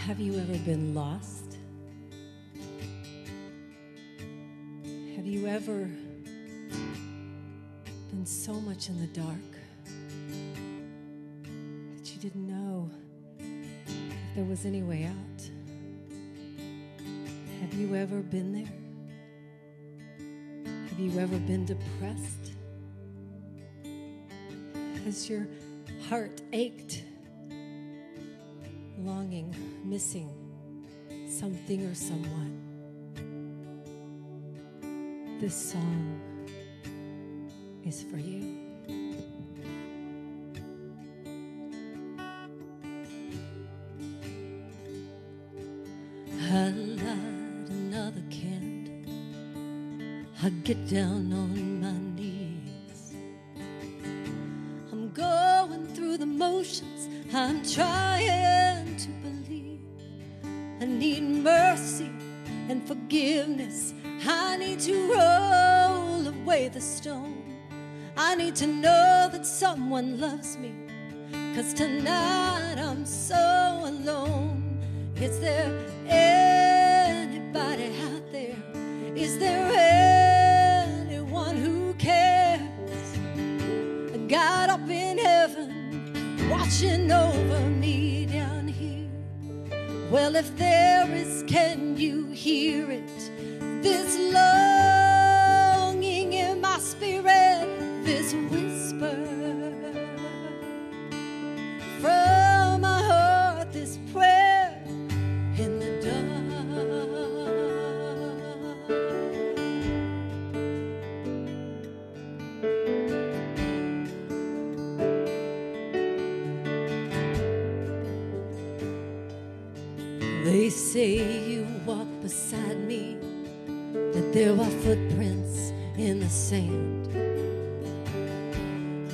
Have you ever been lost? Have you ever been so much in the dark that you didn't know if there was any way out? Have you ever been there? Have you ever been depressed? Has your heart ached, longing, missing something or someone? This song is for you. I light another candle. I get down on my knees. I'm going through the motions. I'm trying to believe. I need mercy and forgiveness. I need to roll away the stone. I need to know that someone loves me, 'cause tonight I'm so alone. Is there anybody out there? Is there anyone who cares? A God up in heaven watching over me down here. Well, if there is, can you hear it? This longing in my spirit, this whisper from my heart, this prayer in the dark. They say you walk beside me, that there are footprints in the sand.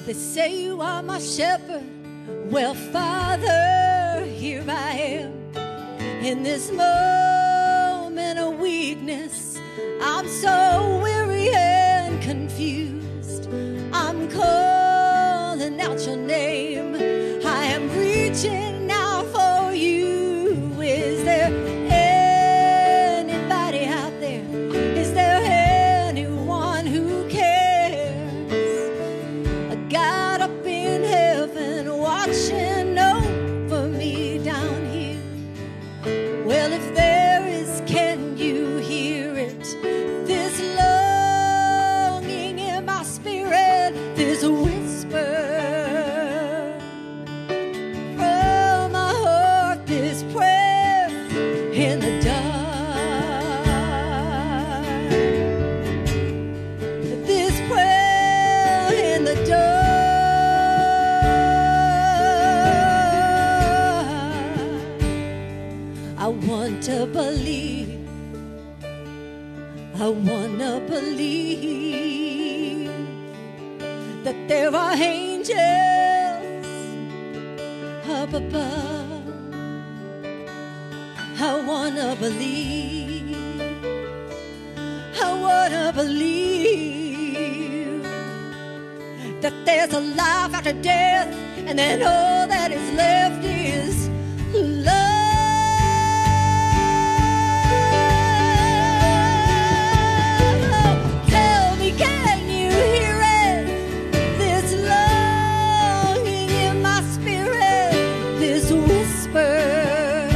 They say you are my shepherd. Well, Father, here I am. In this moment of weakness, I'm so weary and confused. I'm calling out your name. I am reaching out for you. Is there anybody out there? Is there anyone who cares? A God up in heaven watching over me down here. Well, if there is, can you hear it? This longing in my spirit, this whisper from my heart, this prayer in the dark. This prayer in the dark. I want to believe. I want to believe that there are angels up above. I want to believe. I want to believe that there's a life after death, and then all that is left is love. Tell me, can you hear it? This longing in my spirit, this whisper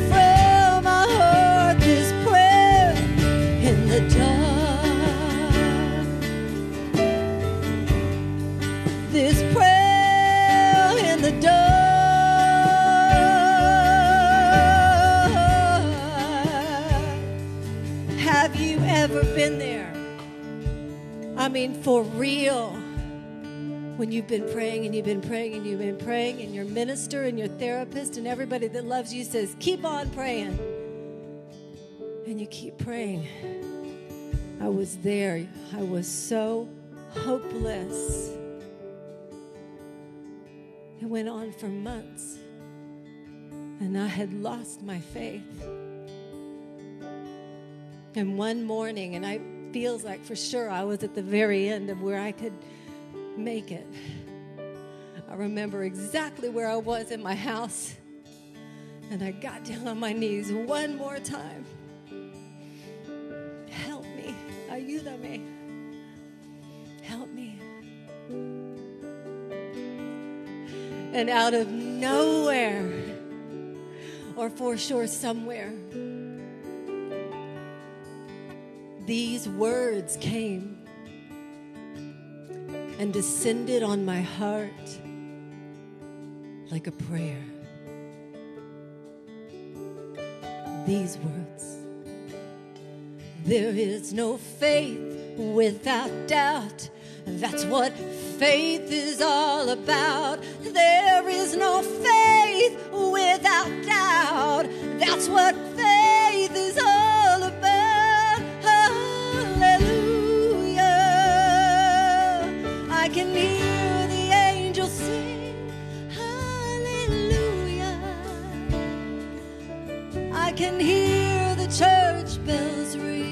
from my heart, this prayer in the dark. This prayer in the dark. Have you ever been there? I mean, for real. When you've been praying and you've been praying and you've been praying, and your minister and your therapist and everybody that loves you says, keep on praying. And you keep praying. I was there. I was so hopeless. It went on for months, and I had lost my faith. And one morning, and I feels like for sure I was at the very end of where I could make it. I remember exactly where I was in my house, And I got down on my knees one more time. Help me. Ayúdame. Help me. And out of nowhere, or for sure somewhere, these words came and descended on my heart like a prayer. These words: there is no faith without doubt. That's what faith is all about. There is no faith without doubt. That's what faith is all about. Hallelujah. I can hear the angels sing. Hallelujah. I can hear the church bells ring.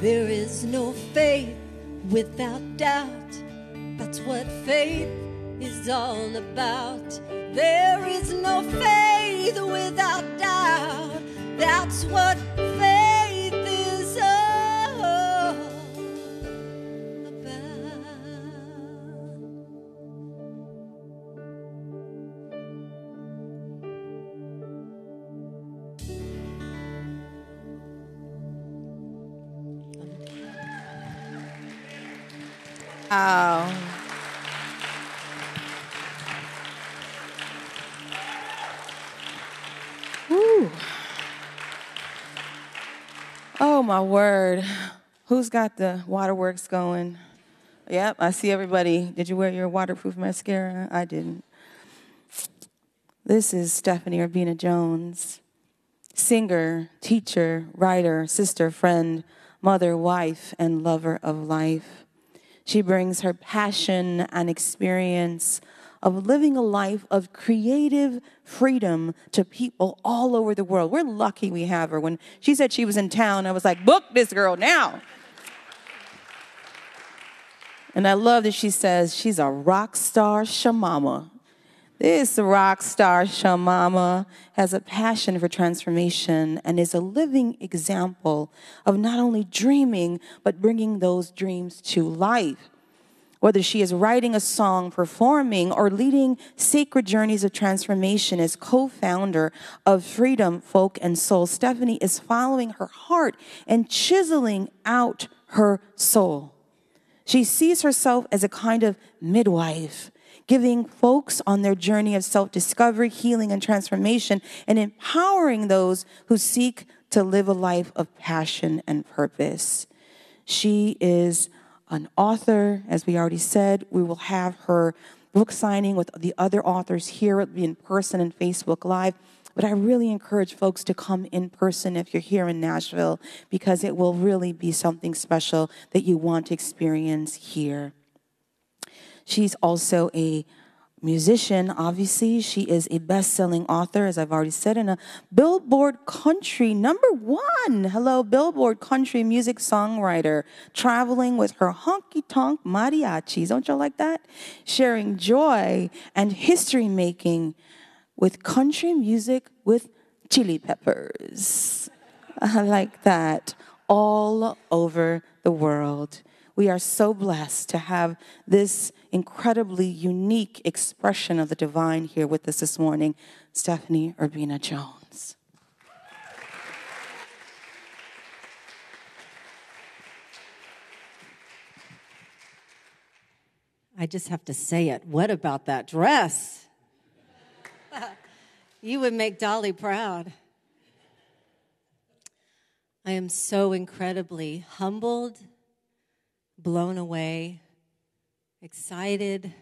There is no faith without doubt. That's what faith is all about. There is no faith without doubt. That's what faith is all about. Wow. Woo. Oh, my word. Who's got the waterworks going? Yep, I see everybody. Did you wear your waterproof mascara? I didn't. This is Stephanie Urbina Jones, singer, teacher, writer, sister, friend, mother, wife, and lover of life. She brings her passion and experience of living a life of creative freedom to people all over the world. We're lucky we have her. When she said she was in town, I was like, book this girl now. And I love that she says she's a rock star shamama. This rock star shamama has a passion for transformation and is a living example of not only dreaming, but bringing those dreams to life. Whether she is writing a song, performing, or leading sacred journeys of transformation as co-founder of Freedom, Folk, and Soul, Stephanie is following her heart and chiseling out her soul. She sees herself as a kind of midwife, giving folks on their journey of self-discovery, healing, and transformation, and empowering those who seek to live a life of passion and purpose. She is an author, as we already said. We will have her book signing with the other authors here. It'll be in person and Facebook Live. But I really encourage folks to come in person if you're here in Nashville, because it will really be something special that you want to experience here. She's also a musician, obviously. She is a best-selling author, as I've already said, and a Billboard Country #1. Hello, Billboard Country music songwriter, traveling with her honky-tonk mariachis. Don't y'all like that? Sharing joy and history-making with country music with chili peppers. I like that. All over the world. We are so blessed to have this incredibly unique expression of the divine here with us this morning, Stephanie Urbina Jones. I just have to say it. What about that dress? You would make Dolly proud. I am so incredibly humbled, blown away, excited.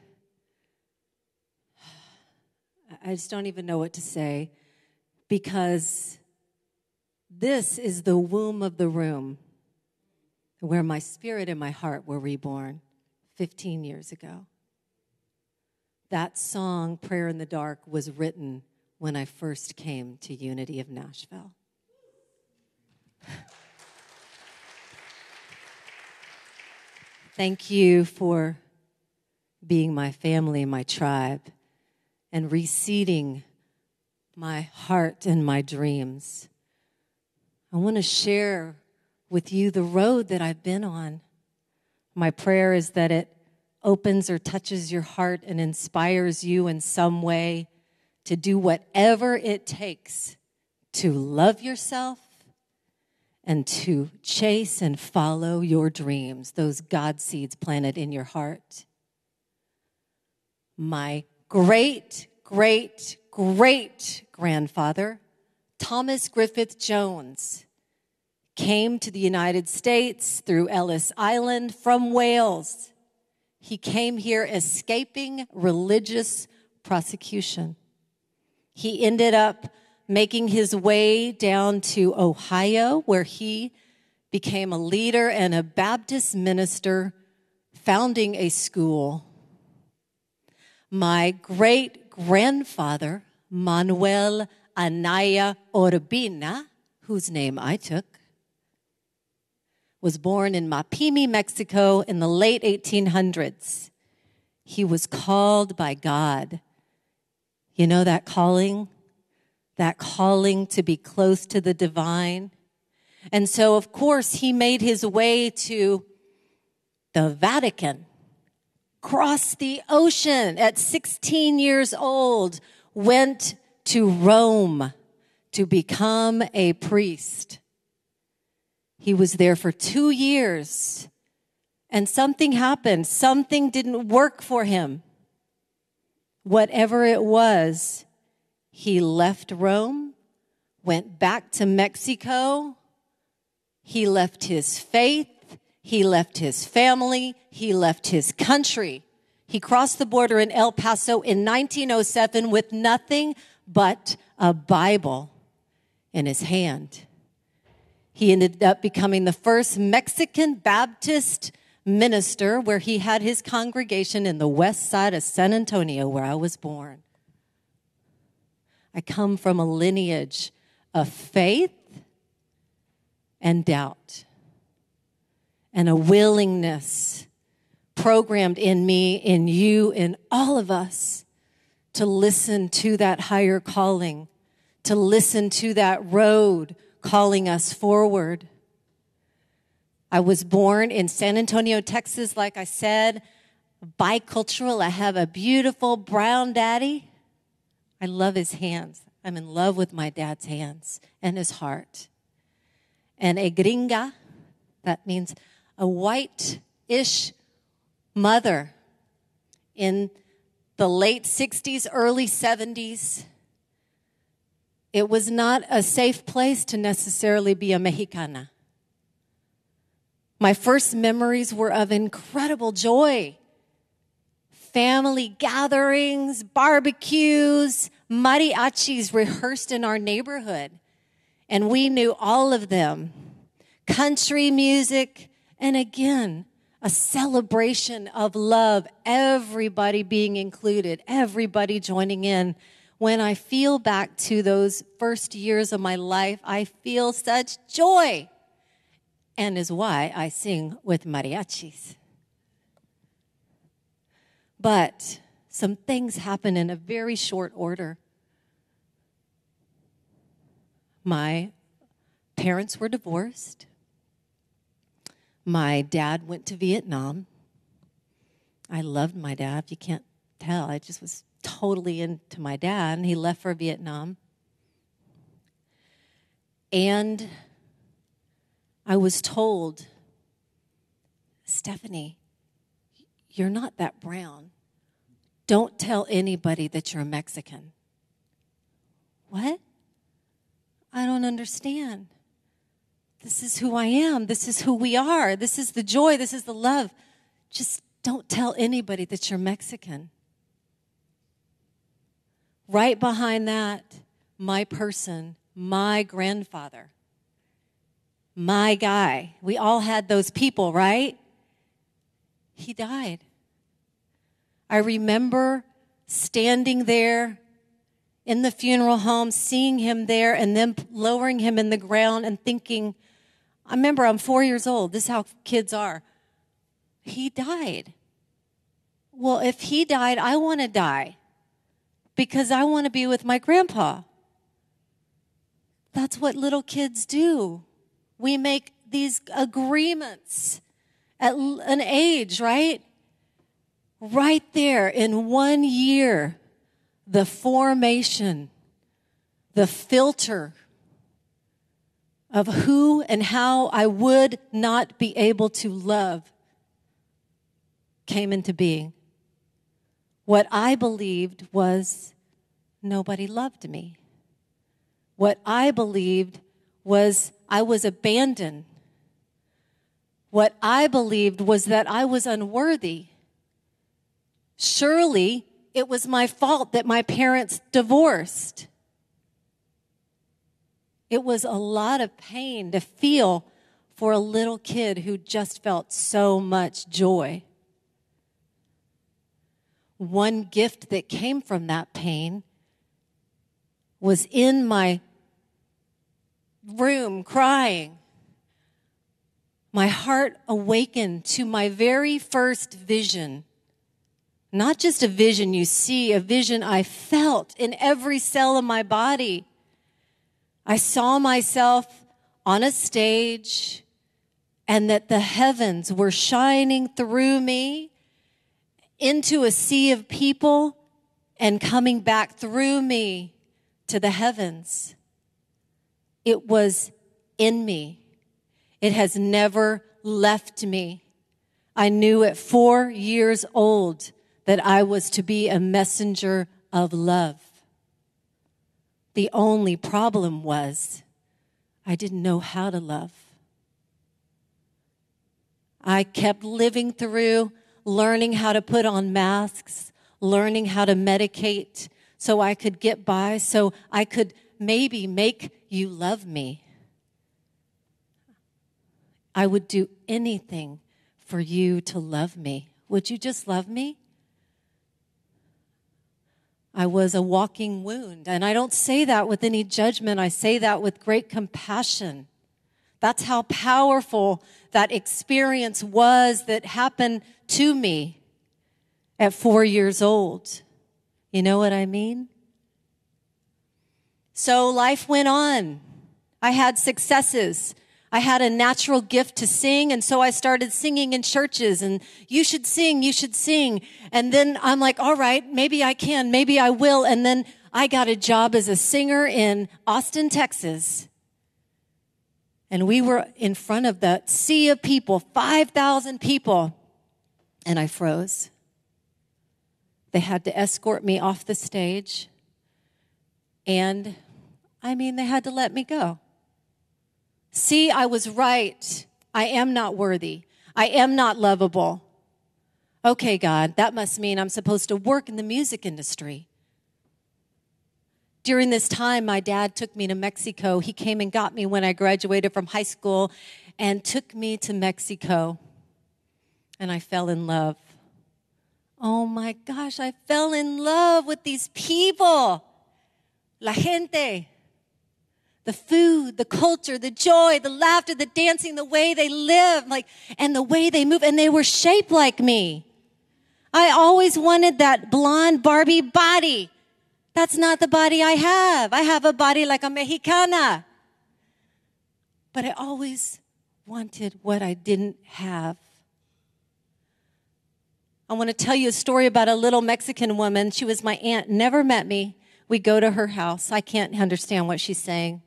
I just don't even know what to say, because this is the womb of the room where my spirit and my heart were reborn 15 years ago. That song, Prayer in the Dark, was written when I first came to Unity of Nashville. Thank you for being my family, my tribe, and reseeding my heart and my dreams. I want to share with you the road that I've been on. My prayer is that it opens or touches your heart and inspires you in some way to do whatever it takes to love yourself and to chase and follow your dreams, those God seeds planted in your heart. My great, great, great grandfather, Thomas Griffith Jones, came to the United States through Ellis Island from Wales. He came here escaping religious prosecution. He ended up making his way down to Ohio, where he became a leader and a Baptist minister, founding a school. My great-grandfather, Manuel Anaya Urbina, whose name I took, was born in Mapimi, Mexico in the late 1800s. He was called by God. You know that calling? That calling to be close to the divine. And so, of course, he made his way to the Vatican, crossed the ocean at 16 years old, went to Rome to become a priest. He was there for 2 years, and something happened. Something didn't work for him. Whatever it was, he left Rome, went back to Mexico. He left his faith. He left his family. He left his country. He crossed the border in El Paso in 1907 with nothing but a Bible in his hand. He ended up becoming the first Mexican Baptist minister, where he had his congregation in the west side of San Antonio, where I was born. I come from a lineage of faith and doubt, and a willingness programmed in me, in you, in all of us, to listen to that higher calling, to listen to that road calling us forward. I was born in San Antonio, Texas, like I said, bicultural. I have a beautiful brown daddy. I love his hands. I'm in love with my dad's hands and his heart. And a gringa, that means a white-ish mother in the late 60s, early 70s. It was not a safe place to necessarily be a Mexicana. My first memories were of incredible joy. Family gatherings, barbecues, mariachis rehearsed in our neighborhood. And we knew all of them. Country music, and again, a celebration of love, everybody being included, everybody joining in. When I feel back to those first years of my life, I feel such joy. And is why I sing with mariachis. But some things happen in a very short order. My parents were divorced. My dad went to Vietnam. I loved my dad. You can't tell. I just was totally into my dad, and he left for Vietnam. And I was told, Stephanie, you're not that brown. Don't tell anybody that you're a Mexican. What? I don't understand. This is who I am. This is who we are. This is the joy. This is the love. Just don't tell anybody that you're Mexican. Right behind that, my person, my grandfather, my guy. We all had those people, right? He died. I remember standing there in the funeral home, seeing him there, and then lowering him in the ground and thinking, I remember I'm 4 years old. This is how kids are. He died. Well, if he died, I want to die because I want to be with my grandpa. That's what little kids do. We make these agreements at an age, right? Right there in 1 year, the formation, the filter of who and how I would not be able to love came into being. What I believed was nobody loved me. What I believed was I was abandoned. What I believed was that I was unworthy. Surely it was my fault that my parents divorced. It was a lot of pain to feel for a little kid who just felt so much joy. One gift that came from that pain was in my room crying. My heart awakened to my very first vision. Not just a vision you see, a vision I felt in every cell of my body. I saw myself on a stage and that the heavens were shining through me into a sea of people and coming back through me to the heavens. It was in me. It has never left me. I knew at 4 years old that I was to be a messenger of love. The only problem was I didn't know how to love. I kept living through learning how to put on masks, learning how to medicate so I could get by, so I could maybe make you love me. I would do anything for you to love me. Would you just love me? I was a walking wound, and I don't say that with any judgment. I say that with great compassion. That's how powerful that experience was that happened to me at 4 years old. You know what I mean? So life went on. I had successes. I had a natural gift to sing, and so I started singing in churches, and you should sing, you should sing. And then I'm like, all right, maybe I can, maybe I will. And then I got a job as a singer in Austin, Texas. And we were in front of that sea of people, 5,000 people, and I froze. They had to escort me off the stage, and they had to let me go. See, I was right. I am not worthy. I am not lovable. Okay, God, that must mean I'm supposed to work in the music industry. During this time, my dad took me to Mexico. He came and got me when I graduated from high school and took me to Mexico. And I fell in love. Oh my gosh, I fell in love with these people. La gente. The food, the culture, the joy, the laughter, the dancing, the way they live, and the way they move. And they were shaped like me. I always wanted that blonde Barbie body. That's not the body I have. I have a body like a Mexicana. But I always wanted what I didn't have. I want to tell you a story about a little Mexican woman. She was my aunt, never met me. We go to her house. I can't understand what she's saying.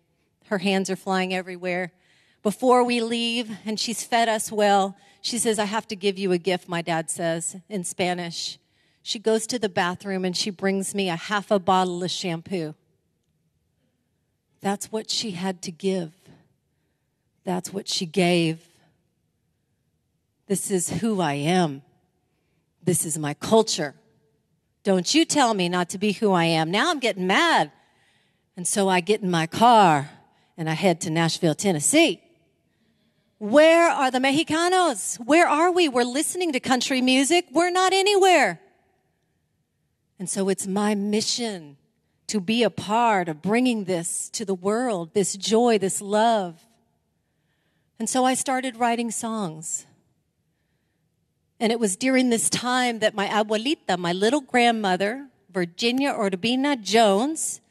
Her hands are flying everywhere. Before we leave, and she's fed us well, she says, I have to give you a gift, my dad says, in Spanish. She goes to the bathroom, and she brings me a half a bottle of shampoo. That's what she had to give. That's what she gave. This is who I am. This is my culture. Don't you tell me not to be who I am. Now I'm getting mad. And so I get in my car, and I head to Nashville, Tennessee. Where are the Mexicanos? Where are we? We're listening to country music. We're not anywhere. And so it's my mission to be a part of bringing this to the world, this joy, this love. And so I started writing songs. And it was during this time that my abuelita, my little grandmother, Virginia Urbina Jones,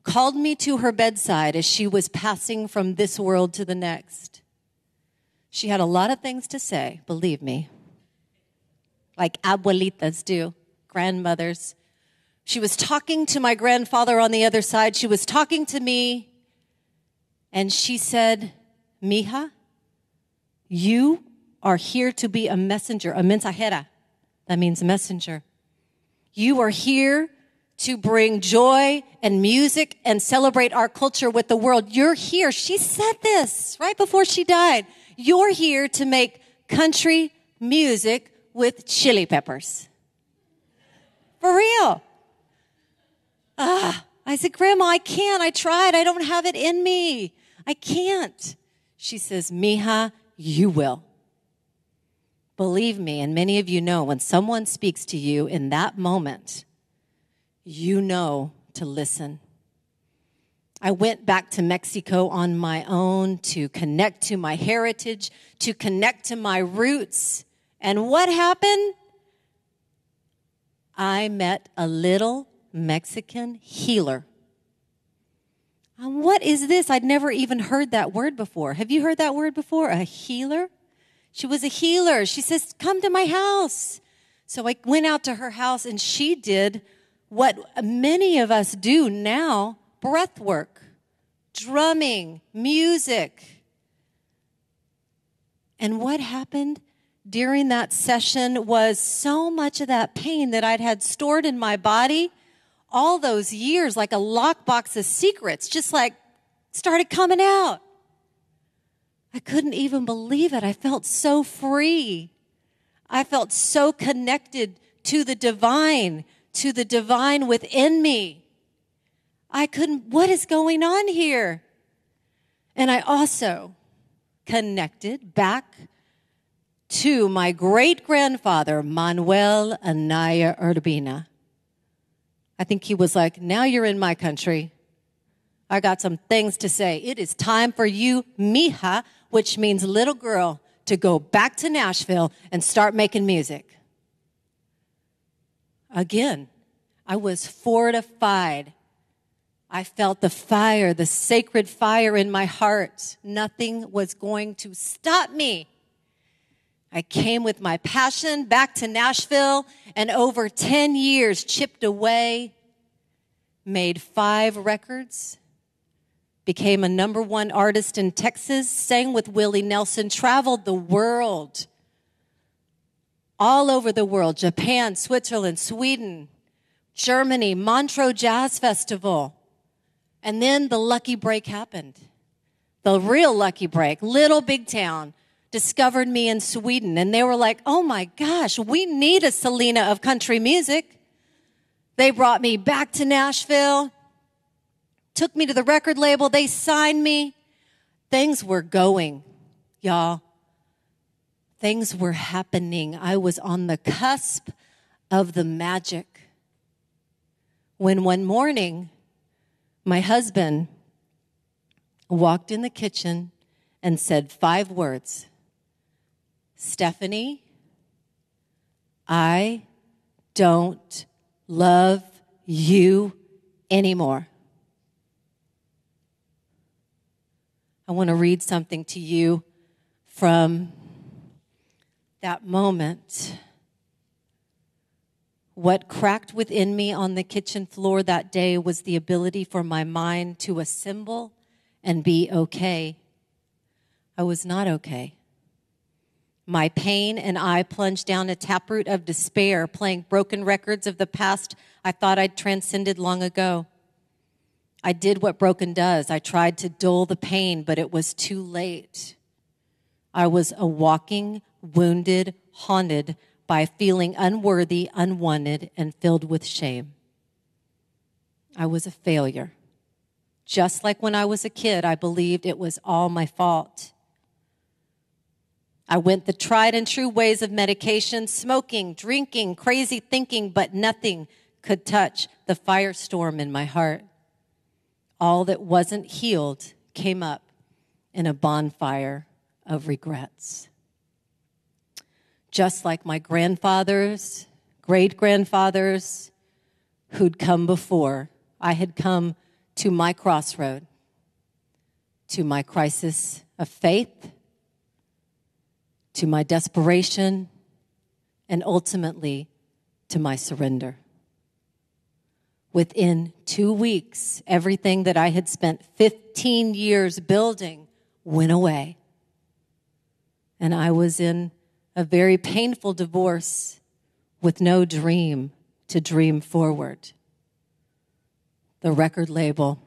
called me to her bedside as she was passing from this world to the next. She had a lot of things to say, believe me, like abuelitas do, grandmothers. She was talking to my grandfather on the other side. She was talking to me, and she said, "Mija, you are here to be a messenger, a mensajera." That means messenger. You are here to bring joy and music and celebrate our culture with the world. You're here. She said this right before she died. You're here to make country music with chili peppers. For real. I said, "Grandma, I can't. I tried. I don't have it in me. I can't." She says, "Mija, you will." Believe me, and many of you know, when someone speaks to you in that moment, you know to listen. I went back to Mexico on my own to connect to my heritage, to connect to my roots. And what happened? I met a little Mexican healer. And what is this? I'd never even heard that word before. Have you heard that word before? A healer? She was a healer. She says, "Come to my house." So I went out to her house, and she did what many of us do now, breath work, drumming, music. And what happened during that session was so much of that pain that I'd had stored in my body all those years, like a lockbox of secrets, just like started coming out. I couldn't even believe it. I felt so free. I felt so connected to the divine within me. What is going on here? And I also connected back to my great-grandfather, Manuel Anaya Urbina. I think he was like, "Now you're in my country. I got some things to say. It is time for you, mija," which means little girl, to go back to Nashville and start making music. Again, I was fortified. I felt the fire, the sacred fire in my heart. Nothing was going to stop me. I came with my passion back to Nashville, and over 10 years chipped away, made 5 records, became a #1 artist in Texas, sang with Willie Nelson, traveled the world, all over the world, Japan, Switzerland, Sweden, Germany, Montreux Jazz Festival. And then the lucky break happened. The real lucky break. Little Big Town discovered me in Sweden, and they were like, "Oh my gosh, we need a Selena of country music." They brought me back to Nashville, took me to the record label. They signed me. Things were going, y'all. Things were happening. I was on the cusp of the magic. When one morning, my husband walked in the kitchen and said 5 words. "Stephanie, I don't love you anymore." I want to read something to you from that moment. What cracked within me on the kitchen floor that day was the ability for my mind to assemble and be okay. I was not okay. My pain and I plunged down a taproot of despair, playing broken records of the past I thought I'd transcended long ago. I did what broken does. I tried to dull the pain, but it was too late. I was a walking, wounded, haunted by feeling unworthy, unwanted, and filled with shame. I was a failure. Just like when I was a kid, I believed it was all my fault. I went the tried and true ways of medication, smoking, drinking, crazy thinking, but nothing could touch the firestorm in my heart. All that wasn't healed came up in a bonfire of regrets. just like my grandfathers, great-grandfathers who'd come before. I had come to my crossroad, to my crisis of faith, to my desperation, and ultimately to my surrender. Within 2 weeks, everything that I had spent 15 years building went away. And I was in a very painful divorce with no dream to dream forward. The record label,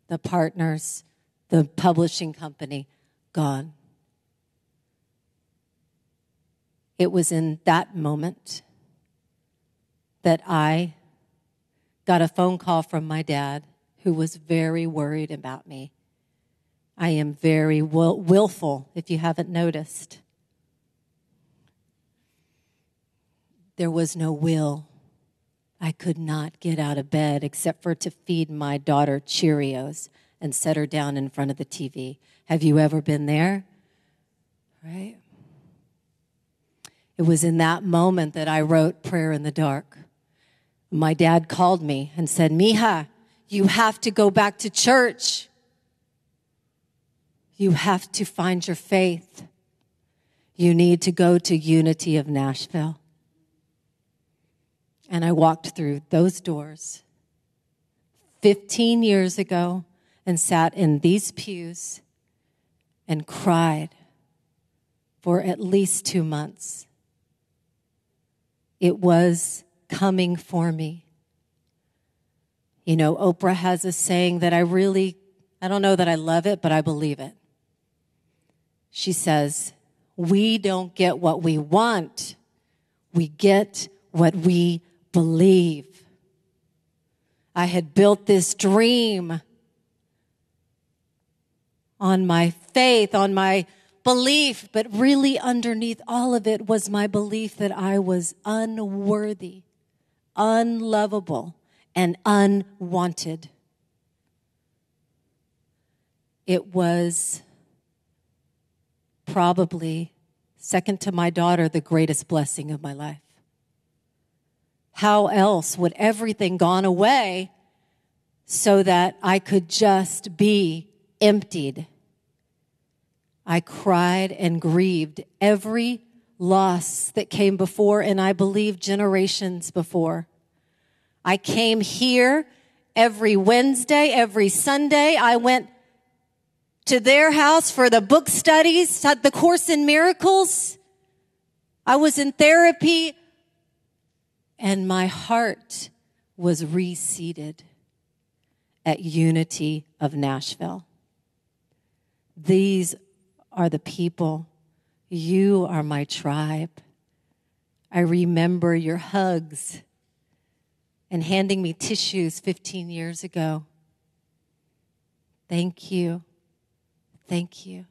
the partners, the publishing company, gone. It was in that moment that I got a phone call from my dad, who was very worried about me. I am very willful, if you haven't noticed. There was no will. I could not get out of bed except for to feed my daughter Cheerios and set her down in front of the TV. Have you ever been there? Right? It was in that moment that I wrote Prayer in the Dark. My dad called me and said, Mija, you have to go back to church. You have to find your faith. You need to go to Unity of Nashville. And I walked through those doors 15 years ago and sat in these pews and cried for at least 2 months. It was coming for me. You know, Oprah has a saying that I don't know that I love it, but I believe it. She says, we don't get what we want. We get what we believe. I had built this dream on my faith, on my belief, but really underneath all of it was my belief that I was unworthy, unlovable, and unwanted. It was probably, second to my daughter, the greatest blessing of my life. How else would everything gone away so that I could just be emptied? I cried and grieved every loss that came before, and I believe generations before. I came here every Wednesday, every Sunday. I went to their house for the book studies, the Course in Miracles. I was in therapy, and my heart was reseated at Unity of Nashville. These are the people. You are my tribe. I remember your hugs and handing me tissues 15 years ago. Thank you. Thank you.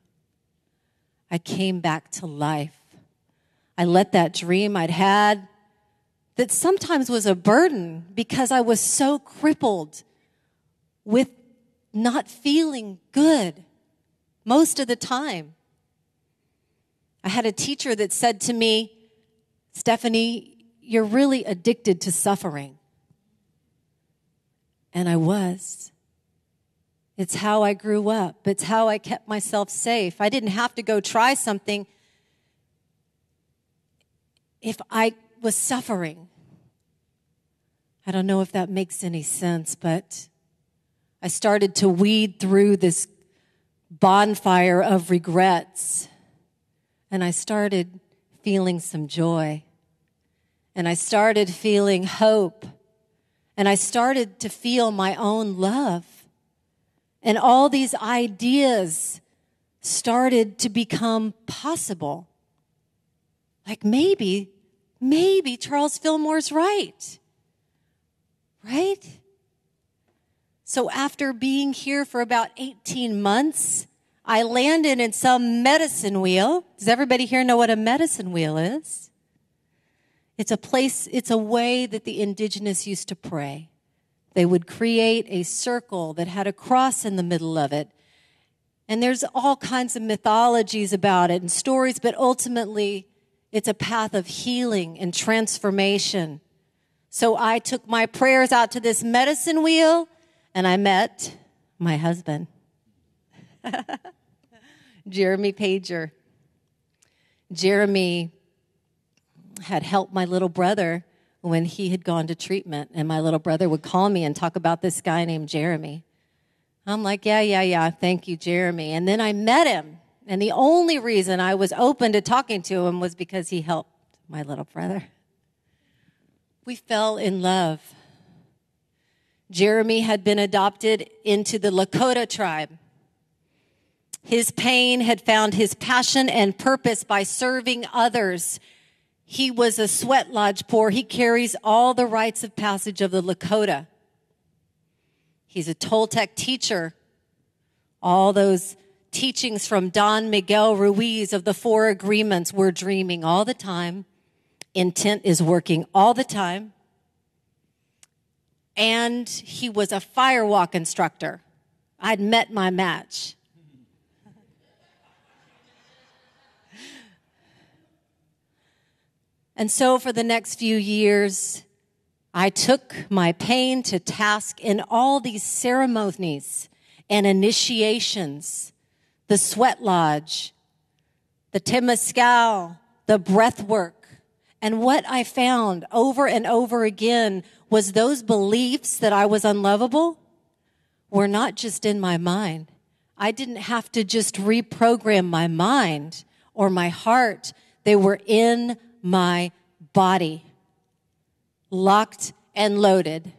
I came back to life. I let that dream I'd had that sometimes was a burden because I was so crippled with not feeling good most of the time. I had a teacher that said to me, Stephanie, you're really addicted to suffering. And I was. It's how I grew up. It's how I kept myself safe. I didn't have to go try something if I was suffering. I don't know if that makes any sense, but I started to weed through this bonfire of regrets, and I started feeling some joy, and I started feeling hope, and I started to feel my own love, and all these ideas started to become possible. Like maybe Charles Fillmore's right? So after being here for about 18 months, I landed in some medicine wheel. Does everybody here know what a medicine wheel is? It's a way that the indigenous used to pray. They would create a circle that had a cross in the middle of it. And there's all kinds of mythologies about it and stories, but ultimately It's a path of healing and transformation. So I took my prayers out to this medicine wheel, and I met my husband, Jeremy Pager. Jeremy had helped my little brother when he had gone to treatment, and my little brother would call me and talk about this guy named Jeremy. I'm like, yeah, thank you, Jeremy. And then I met him, and the only reason I was open to talking to him was because he helped my little brother. We fell in love. Jeremy had been adopted into the Lakota tribe. His pain had found his passion and purpose by serving others. He was a sweat lodge poor. He carries all the rites of passage of the Lakota. He's a Toltec teacher. All those teachings from Don Miguel Ruiz of the Four Agreements. We're dreaming all the time. Intent is working all the time. And he was a firewalk instructor. I'd met my match. And so for the next few years, I took my pain to task in all these ceremonies and initiations, the sweat lodge, the temescal, the breath work. And what I found over and over again was those beliefs that I was unlovable were not just in my mind. I didn't have to just reprogram my mind or my heart. They were in my body, locked and loaded.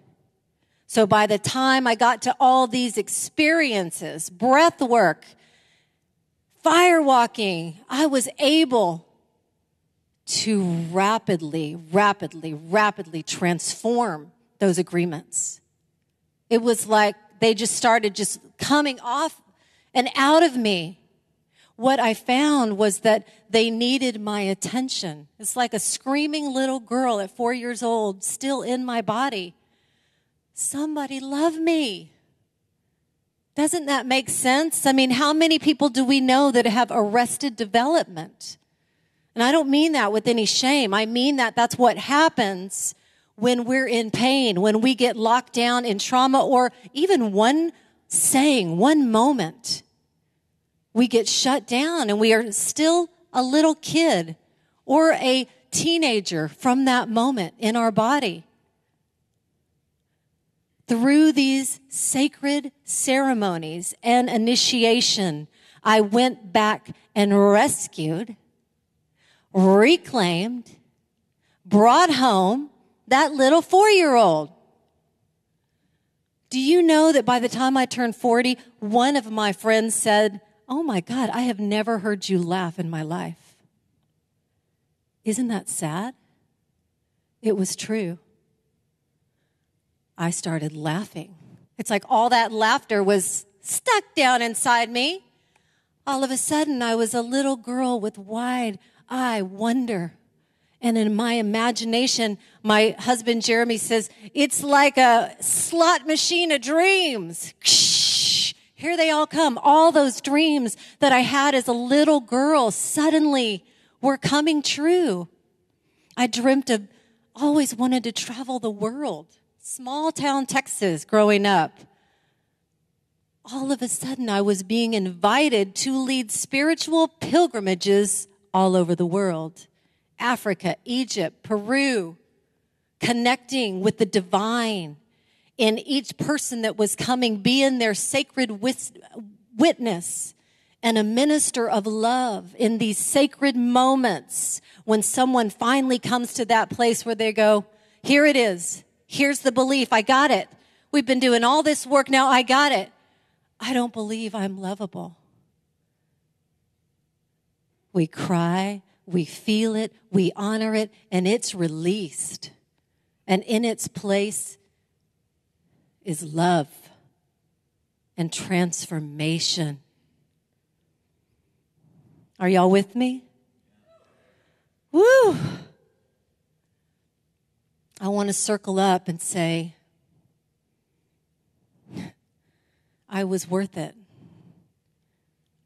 So by the time I got to all these experiences, breath work, firewalking, I was able to rapidly transform those agreements. It was like they just started just coming off and out of me. What I found was that they needed my attention. It's like a screaming little girl at 4 years old, still in my body. Somebody love me. Doesn't that make sense? I mean, how many people do we know that have arrested development? And I don't mean that with any shame. I mean that that's what happens when we're in pain, when we get locked down in trauma, or even one saying, one moment. We get shut down and we are still a little kid or a teenager from that moment in our body. Through these sacred ceremonies and initiation, I went back and rescued, reclaimed, brought home that little 4-year-old. Do you know that by the time I turned 40, one of my friends said, "Oh my God, I have never heard you laugh in my life." Isn't that sad? It was true. I started laughing. It's like all that laughter was stuck down inside me. All of a sudden, I was a little girl with wide-eye wonder. And in my imagination, my husband Jeremy says, it's like a slot machine of dreams. Here they all come. All those dreams that I had as a little girl suddenly were coming true. I always wanted to travel the world. Small town Texas growing up. All of a sudden, I was being invited to lead spiritual pilgrimages all over the world. Africa, Egypt, Peru, connecting with the divine in each person that was coming, being their sacred witness and a minister of love in these sacred moments when someone finally comes to that place where they go, here it is. Here's the belief. I got it. We've been doing all this work. Now I got it. I don't believe I'm lovable. We cry, we feel it, we honor it, and it's released. And in its place is love and transformation. Are y'all with me? Woo! I want to circle up and say, I was worth it.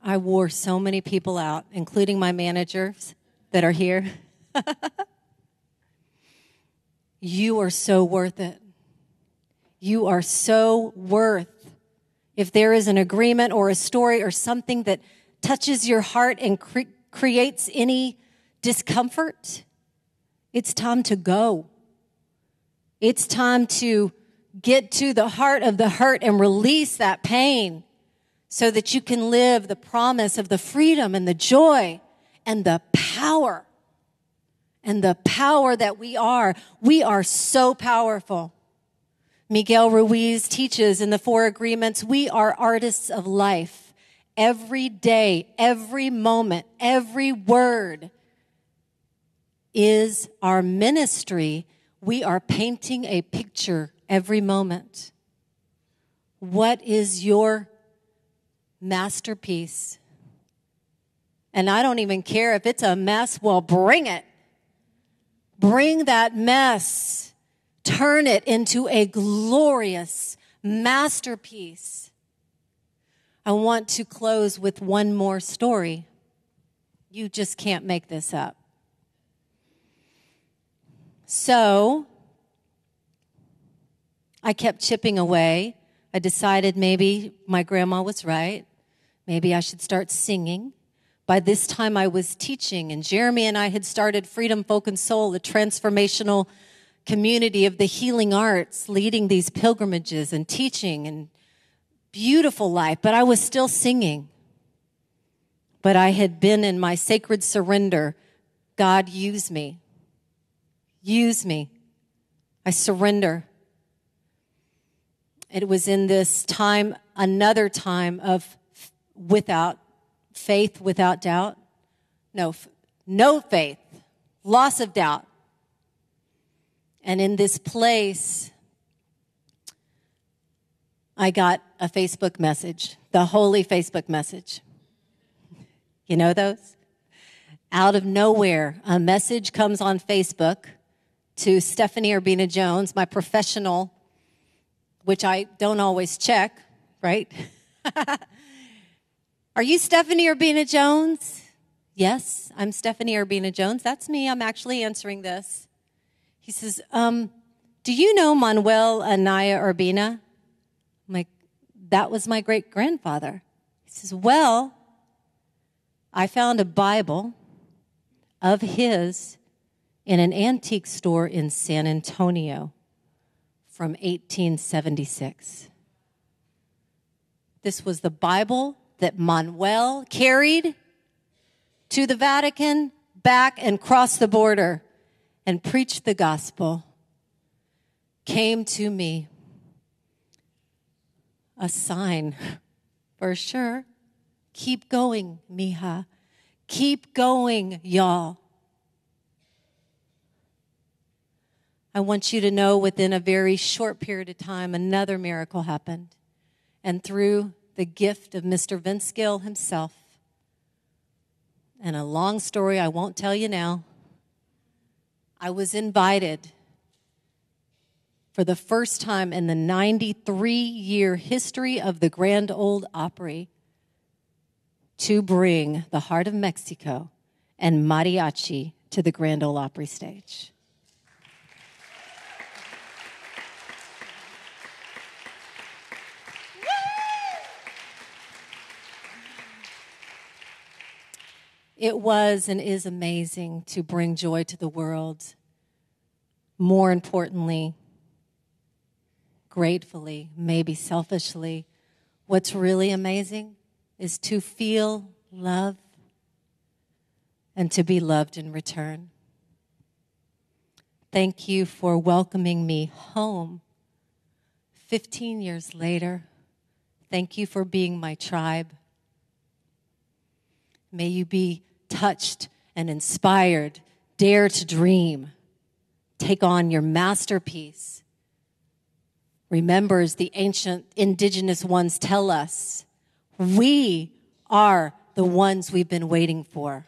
I wore so many people out, including my managers that are here. You are so worth it. You are so worth. If there is an agreement or a story or something that touches your heart and creates any discomfort, it's time to go. It's time to get to the heart of the hurt and release that pain so that you can live the promise of the freedom and the joy and the power. And the power that we are. We are so powerful. Miguel Ruiz teaches in the Four Agreements, we are artists of life. Every day, every moment, every word is our ministry. We are painting a picture every moment. What is your masterpiece? And I don't even care if it's a mess. Well, bring it. Bring that mess. Turn it into a glorious masterpiece. I want to close with one more story. You just can't make this up. So, I kept chipping away. I decided maybe my grandma was right. Maybe I should start singing. By this time, I was teaching, and Jeremy and I had started Freedom, Folk, and Soul, a transformational community of the healing arts, leading these pilgrimages and teaching and beautiful life. But I was still singing. But I had been in my sacred surrender. God, use me. Use me. I surrender. It was in this time, another time of without faith, without doubt. No faith, loss of doubt. And in this place, I got a Facebook message, the holy Facebook message. You know those? Out of nowhere, a message comes on Facebook to Stephanie Urbina Jones, my professional, which I don't always check, right? Are you Stephanie Urbina Jones? Yes, I'm Stephanie Urbina Jones. That's me. I'm actually answering this. He says, do you know Manuel Anaya Urbina? I'm like, that was my great-grandfather. He says, well, I found a Bible of his in an antique store in San Antonio from 1876. This was the Bible that Manuel carried to the Vatican, back and crossed the border and preached the gospel. Came to me. A sign, for sure. Keep going, mija. Keep going, y'all. I want you to know within a very short period of time, another miracle happened. And through the gift of Mr. Vince Gill himself, and a long story I won't tell you now, I was invited for the first time in the 93-year history of the Grand Ole Opry to bring the Heart of Mexico and mariachi to the Grand Ole Opry stage. It was and is amazing to bring joy to the world. More importantly, gratefully, maybe selfishly, what's really amazing is to feel love and to be loved in return. Thank you for welcoming me home 15 years later. Thank you for being my tribe. May you be touched and inspired. Dare to dream. Take on your masterpiece. Remember, as the ancient indigenous ones tell us, we are the ones we've been waiting for.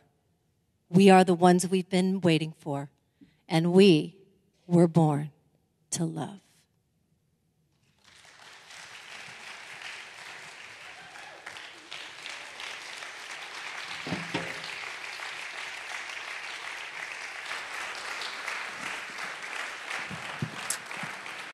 We are the ones we've been waiting for. And we were born to love.